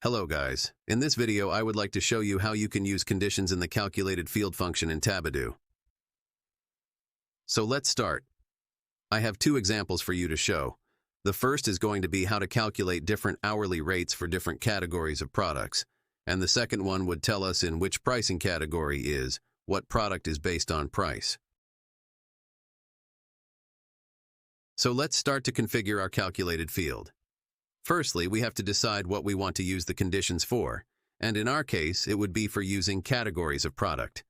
Hello guys, in this video I would like to show you how you can use conditions in the calculated field function in Tabidoo. So let's start. I have two examples for you to show. The first is going to be how to calculate different hourly rates for different categories of products, and the second one would tell us in which pricing category is, what product is based on price. So let's start to configure our calculated field. Firstly, we have to decide what we want to use the conditions for, and in our case, it would be for using categories of product.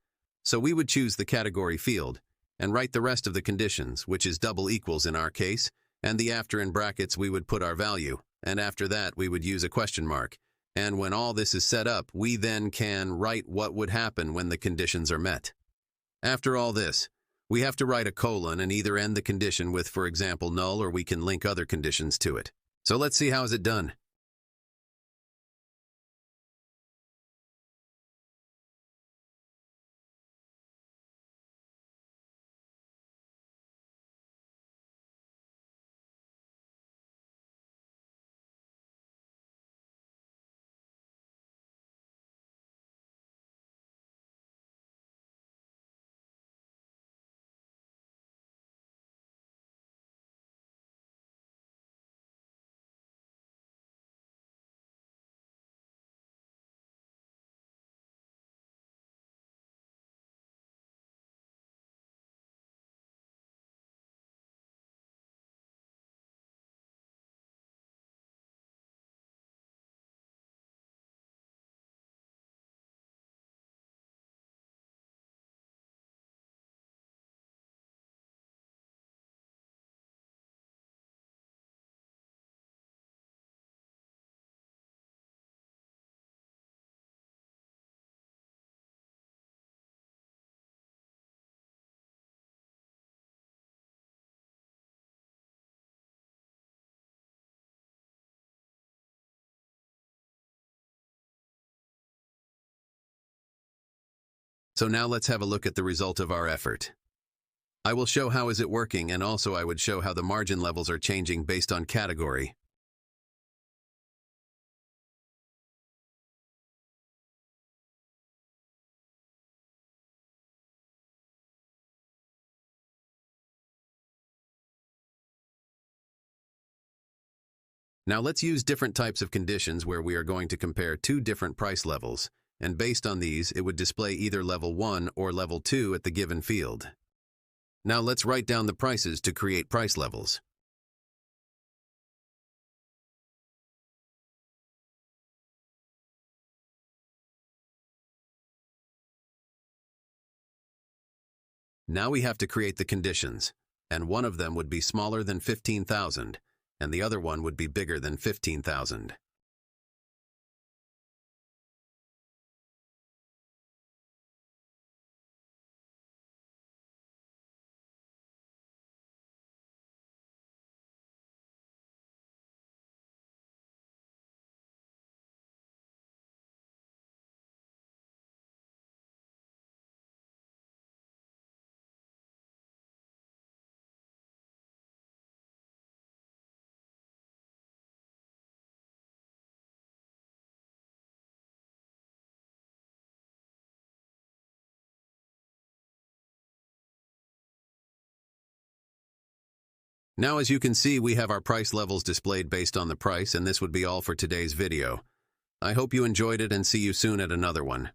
So we would choose the category field, and write the rest of the conditions, which is double equals in our case, and the after in brackets we would put our value, and after that we would use a question mark. And when all this is set up, we then can write what would happen when the conditions are met. After all this, we have to write a colon and either end the condition with, for example, null, or we can link other conditions to it. So let's see how is it done. So now let's have a look at the result of our effort. I will show how is it working, and also I would show how the margin levels are changing based on category. Now let's use different types of conditions where we are going to compare two different price levels, and based on these, it would display either level 1 or level 2 at the given field. Now let's write down the prices to create price levels. Now we have to create the conditions, and one of them would be smaller than 15,000, and the other one would be bigger than 15,000. Now as you can see, we have our price levels displayed based on the price, and this would be all for today's video. I hope you enjoyed it and see you soon at another one.